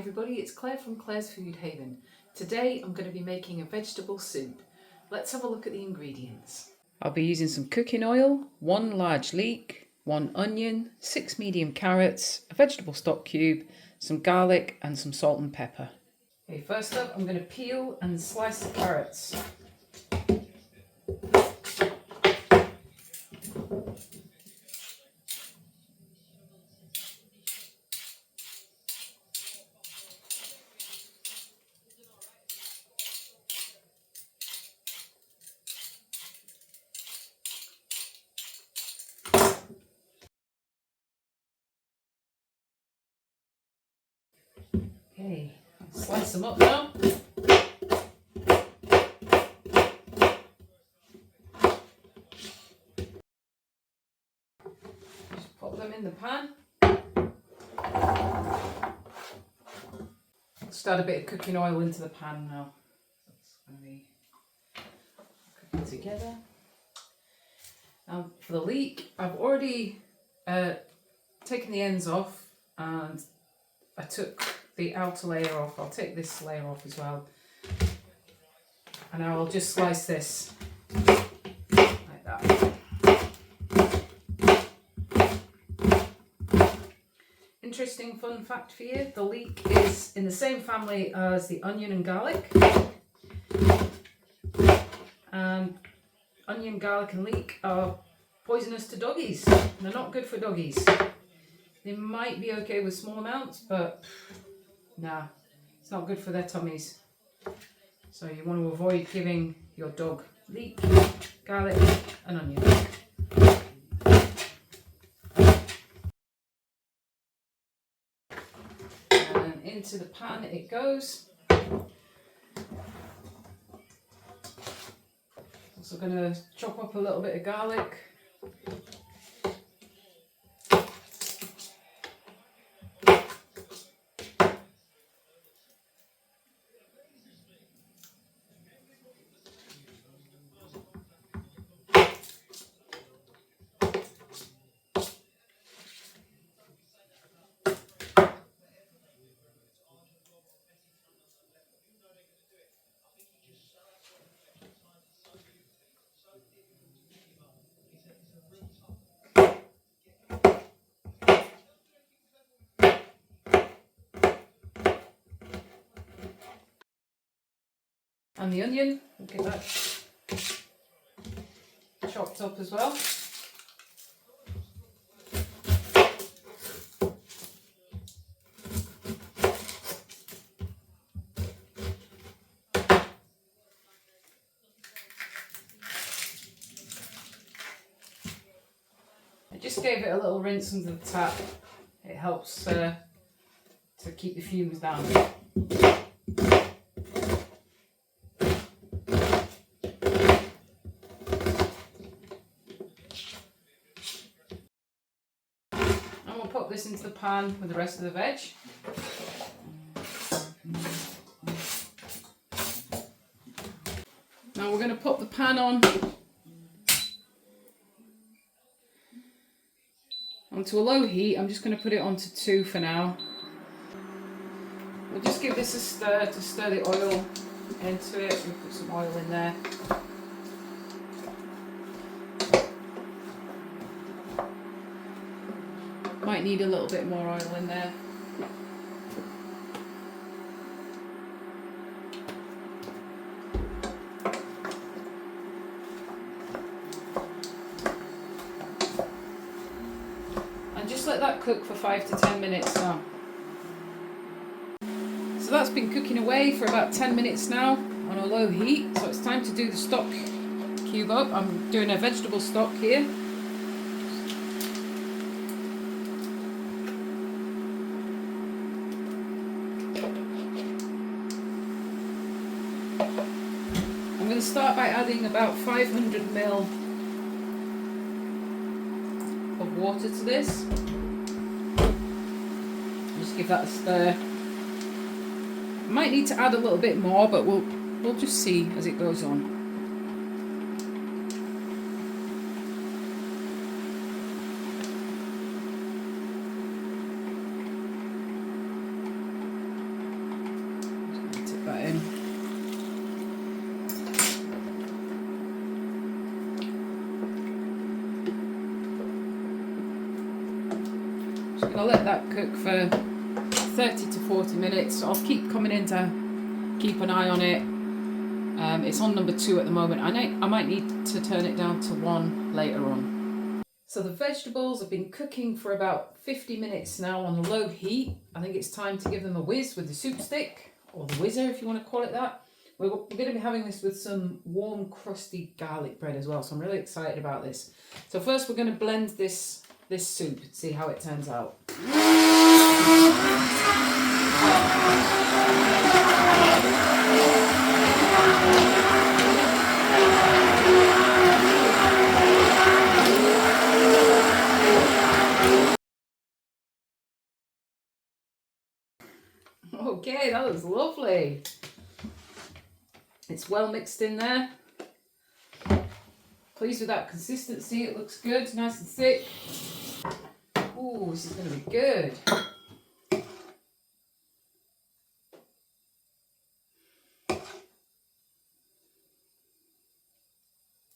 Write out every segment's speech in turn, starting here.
everybody, it's Claire from Claire's Food Haven. Today I'm going to be making a vegetable soup. Let's have a look at the ingredients. I'll be using some cooking oil, 1 large leek, 1 onion, 6 medium carrots, a vegetable stock cube, some garlic and some salt and pepper. Okay, first up I'm going to peel and slice the carrots. Okay, slice them up now. Just pop them in the pan. Just add a bit of cooking oil into the pan now. That's going to be cooking together. Now for the leek, I've already taken the ends off and I took the outer layer off. I'll take this layer off as well. And now I'll just slice this like that. Interesting fun fact for you, the leek is in the same family as the onion and garlic. And onion, garlic and leek are poisonous to doggies. They're not good for doggies. They might be okay with small amounts, but nah, it's not good for their tummies. So you want to avoid giving your dog leek, garlic and onion. And into the pan it goes. Also going to chop up a little bit of garlic. And the onion, we'll get that chopped up as well. I just gave it a little rinse under the tap. It helps to keep the fumes down. Pop this into the pan with the rest of the veg. Now we're going to pop the pan onto a low heat. I'm just going to put it onto 2 for now. We'll just give this a stir to stir the oil into it. We'll put some oil in there. Might need a little bit more oil in there. And just let that cook for 5 to 10 minutes now. So that's been cooking away for about 10 minutes now on a low heat. So it's time to do the stock cube up. I'm doing a vegetable stock here. I'm going to start by adding about 500 ml of water to this. Just give that a stir. Might need to add a little bit more, but we'll just see as it goes on. that in. Just going to let that cook for 30 to 40 minutes. I'll keep coming in to keep an eye on it. It's on number 2 at the moment. I might need to turn it down to 1 later on. So the vegetables have been cooking for about 50 minutes now on low heat. I think it's time to give them a whiz with the soup stick, or the whizzer if you want to call it that. We're going to be having this with some warm crusty garlic bread as well, so I'm really excited about this. So first we're going to blend this soup and see how it turns out. Okay, that was lovely. It's well mixed in there. Pleased with that consistency. It looks good, nice and thick. Ooh, this is going to be good.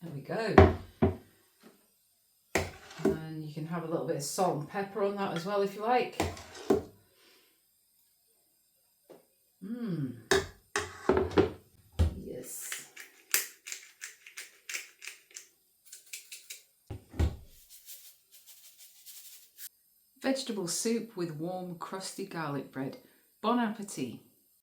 There we go. And you can have a little bit of salt and pepper on that as well if you like. Yes. Vegetable soup with warm crusty garlic bread. Bon appetit.